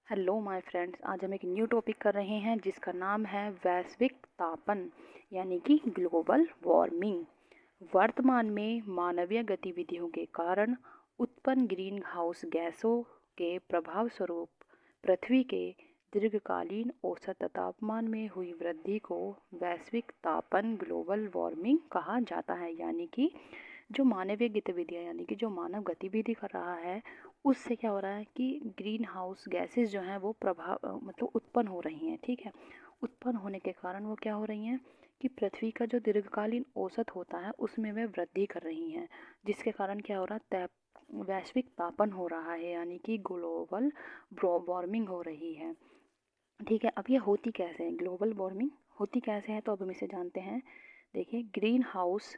Hello my friends, आज हम एक न्यू टॉपिक कर रहे हैं जिसका नाम है वैश्विक तापन यानी कि ग्लोबल वार्मिंग। वर्तमान में मानवीय गतिविधियों के कारण उत्पन्न ग्रीन हाउस गैसों के प्रभाव स्वरूप पृथ्वी के दीर्घकालीन औसत तापमान में हुई वृद्धि को वैश्विक तापन ग्लोबल वार्मिंग कहा जाता है। यानी कि जो मानवीय गतिविधियाँ यानी कि जो मानव गतिविधि कर रहा है उससे क्या हो रहा है कि ग्रीन हाउस गैसेस जो हैं वो मतलब उत्पन्न हो रही हैं। ठीक है, उत्पन्न होने के कारण वो क्या हो रही हैं कि पृथ्वी का जो दीर्घकालीन औसत होता है उसमें वे वृद्धि कर रही हैं, जिसके कारण क्या हो रहा है वैश्विक तापन हो रहा है यानी कि ग्लोबल वार्मिंग हो रही है। ठीक है, अब ये होती कैसे है, ग्लोबल वार्मिंग होती कैसे है, तो अब हम इसे जानते हैं। देखिए, ग्रीन हाउस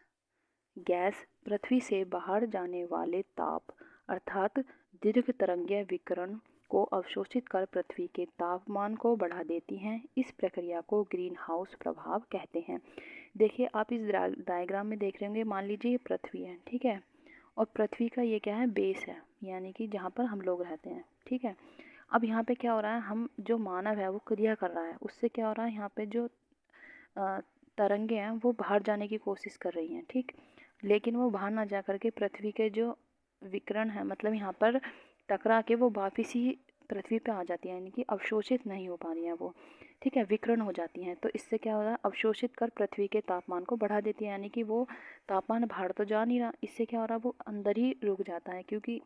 गैस पृथ्वी से बाहर जाने वाले ताप अर्थात दीर्घ तरंगीय विकिरण को अवशोषित कर पृथ्वी के तापमान को बढ़ा देती हैं। इस प्रक्रिया को ग्रीन हाउस प्रभाव कहते हैं। देखिए, आप इस डायग्राम में देख रहे होंगे, मान लीजिए ये पृथ्वी है, ठीक है, और पृथ्वी का ये क्या है, बेस है, यानी कि जहाँ पर हम लोग रहते हैं। ठीक है, अब यहाँ पे क्या हो रहा है, हम जो मानव है वो क्रिया कर रहा है, उससे क्या हो रहा है, यहाँ पे जो तरंगे हैं वो बाहर जाने की कोशिश कर रही हैं। ठीक, लेकिन वो बाहर ना जा करके पृथ्वी के जो विकिरण है, मतलब यहाँ पर टकरा के वो वापिस ही पृथ्वी पे आ जाती है, यानी कि अवशोषित नहीं हो पा रही हैं वो। ठीक है, विकिरण हो जाती हैं, तो इससे क्या हो रहा है, अवशोषित कर पृथ्वी के तापमान को बढ़ा देती है, यानी कि वो तापमान बाहर तो जा नहीं रहा, इससे क्या हो रहा है, वो अंदर ही रुक जाता है, क्योंकि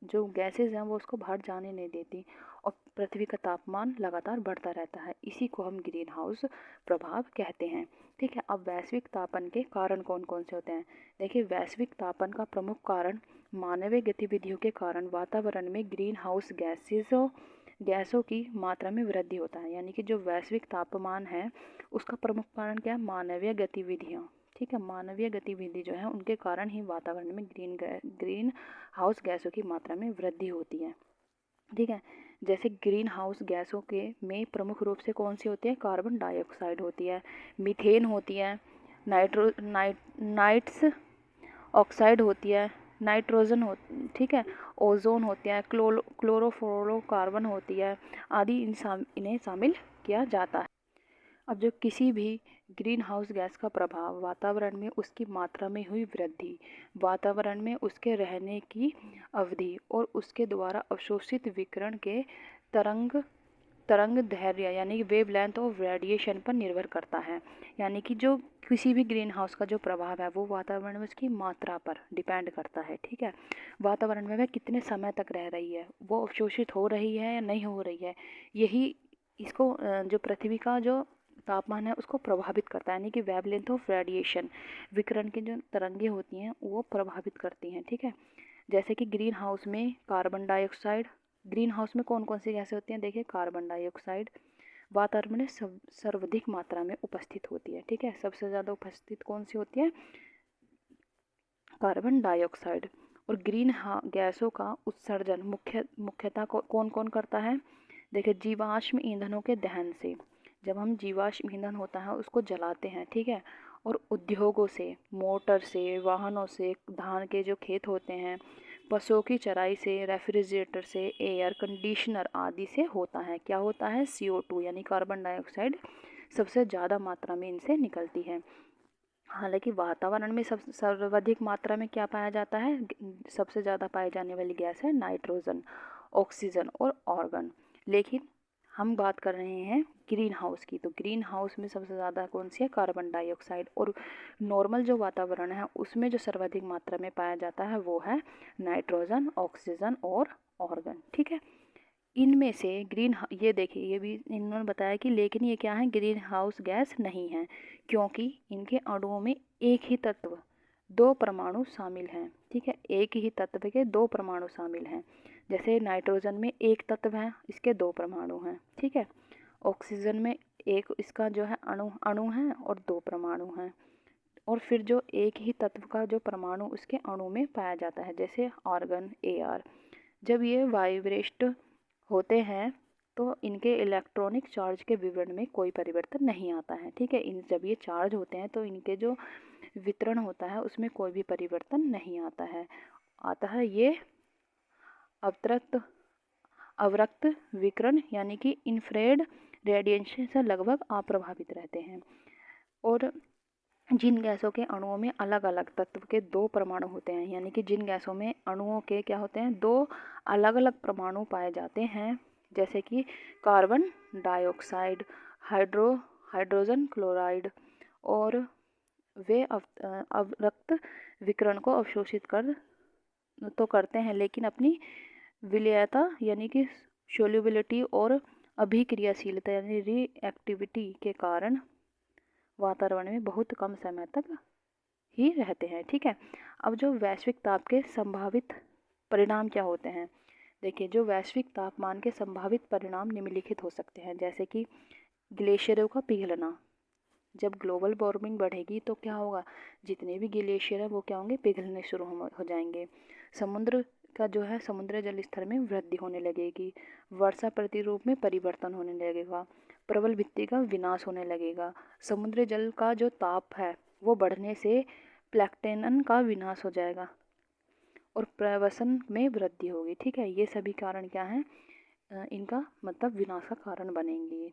जो गैसेज हैं वो उसको बाहर जाने नहीं देती और पृथ्वी का तापमान लगातार बढ़ता रहता है। इसी को हम ग्रीन हाउस प्रभाव कहते हैं। ठीक है, अब वैश्विक तापन के कारण कौन कौन से होते हैं। देखिए, वैश्विक तापन का प्रमुख कारण मानवीय गतिविधियों के कारण वातावरण में ग्रीन हाउस गैसों की मात्रा में वृद्धि होता है। यानी कि जो वैश्विक तापमान है उसका प्रमुख कारण क्या है, मानवीय गतिविधियाँ। ठीक है, मानवीय गतिविधि जो है उनके कारण ही वातावरण में ग्रीन हाउस गैसों की मात्रा में वृद्धि होती है। ठीक है, जैसे ग्रीन हाउस गैसों के में प्रमुख रूप से कौन सी होती है, कार्बन डाइऑक्साइड होती है, मीथेन होती है, नाइट्स ऑक्साइड होती है, नाइट्रोजन हो, ठीक है, ओजोन होती है, क्लोरोफ्लोरोकार्बन होती है आदि इन्हें शामिल किया जाता है। अब जो किसी भी ग्रीन हाउस गैस का प्रभाव वातावरण में उसकी मात्रा में हुई वृद्धि, वातावरण में उसके रहने की अवधि और उसके द्वारा अवशोषित विकिरण के तरंग तरंग दैर्ध्य यानी कि वेव लेंथ ऑफ रेडिएशन पर निर्भर करता है। यानी कि जो किसी भी ग्रीन हाउस का जो प्रभाव है वो वातावरण में उसकी मात्रा पर डिपेंड करता है। ठीक है, वातावरण में वह कितने समय तक रह रही है, वो अवशोषित हो रही है या नहीं हो रही है, यही इसको जो पृथ्वी का जो तापमान है उसको प्रभावित करता है। यानी कि वेवलेंथ ऑफ रेडिएशन, विकिरण की जो तरंगे होती हैं वो प्रभावित करती हैं। ठीक है, जैसे कि ग्रीन हाउस में कार्बन डाइऑक्साइड, ग्रीन हाउस में कौन कौन सी गैसें होती हैं, देखिए, कार्बन डाइऑक्साइड वातावरण में सर्वाधिक मात्रा में उपस्थित होती है। ठीक है, सबसे ज़्यादा उपस्थित कौन सी होती है, कार्बन डाइऑक्साइड। और ग्रीन गैसों का उत्सर्जन मुख्यतः कौन कौन करता है, देखिए, जीवाश्म ईंधनों के दहन से, जब हम जीवाश्म ईंधन होता है उसको जलाते हैं, ठीक है, और उद्योगों से, मोटर से, वाहनों से, धान के जो खेत होते हैं, पशुओं की चराई से, रेफ्रिजरेटर से, एयर कंडीशनर आदि से होता है, क्या होता है, CO2 यानी कार्बन डाइऑक्साइड सबसे ज़्यादा मात्रा में इनसे निकलती है। हालांकि वातावरण में सर्वाधिक मात्रा में क्या पाया जाता है, सबसे ज़्यादा पाई जाने वाली गैस है नाइट्रोजन, ऑक्सीजन और ऑर्गन। लेकिन हम बात कर रहे हैं ग्रीन हाउस की, तो ग्रीन हाउस में सबसे ज़्यादा कौन सी है, कार्बन डाइऑक्साइड, और नॉर्मल जो वातावरण है उसमें जो सर्वाधिक मात्रा में पाया जाता है वो है नाइट्रोजन, ऑक्सीजन और ऑर्गन। ठीक है, इनमें से ये देखिए, ये भी इन्होंने बताया कि लेकिन ये क्या है, ग्रीन हाउस गैस नहीं है, क्योंकि इनके अणुओं में एक ही तत्व दो परमाणु शामिल हैं। ठीक है, एक ही तत्व के दो परमाणु शामिल हैं। जैसे नाइट्रोजन में एक तत्व है, इसके दो परमाणु हैं। ठीक है, ऑक्सीजन में एक इसका जो है अणु अणु है और दो परमाणु हैं। और फिर जो एक ही तत्व का जो परमाणु उसके अणु में पाया जाता है, जैसे आर्गन, Ar, जब ये वाइब्रेट होते हैं तो इनके इलेक्ट्रॉनिक चार्ज के विवरण में कोई परिवर्तन नहीं आता है। ठीक है, इन जब ये चार्ज होते हैं तो इनके जो वितरण होता है उसमें कोई भी परिवर्तन नहीं आता है। ये अवतरत अवरक्त विकिरण यानी कि इंफ्रारेड रेडिएशन से लगभग अप्रभावित रहते हैं। और जिन गैसों के अणुओं में अलग अलग तत्व के 2 परमाणु होते हैं, यानी कि जिन गैसों में अणुओं के क्या होते हैं, 2 अलग अलग परमाणु पाए जाते हैं, जैसे कि कार्बन डाइऑक्साइड, हाइड्रोजन क्लोराइड, और वे अवरक्त विकिरण को अवशोषित करते हैं, लेकिन अपनी विलेयता यानी कि सोल्युबिलिटी और अभिक्रियाशीलता यानी रिएक्टिविटी के कारण वातावरण में बहुत कम समय तक ही रहते हैं। ठीक है। अब जो वैश्विक ताप के संभावित परिणाम क्या होते हैं, देखिए जो वैश्विक तापमान के संभावित परिणाम निम्नलिखित हो सकते हैं, जैसे कि ग्लेशियरों का पिघलना। जब ग्लोबल वार्मिंग बढ़ेगी तो क्या होगा, जितने भी ग्लेशियर हैं वो क्या होंगे, पिघलने शुरू हो जाएंगे। समुद्र का जो है समुद्री जल स्तर में वृद्धि होने लगेगी। वर्षा प्रतिरूप में परिवर्तन होने लगेगा। प्रबल भित्ति का विनाश होने लगेगा। समुद्री जल का जो ताप है वो बढ़ने से प्लैंकटन का विनाश हो जाएगा और प्रवसन में वृद्धि होगी। ठीक है। ये सभी कारण क्या हैं, इनका मतलब विनाश का कारण बनेंगे।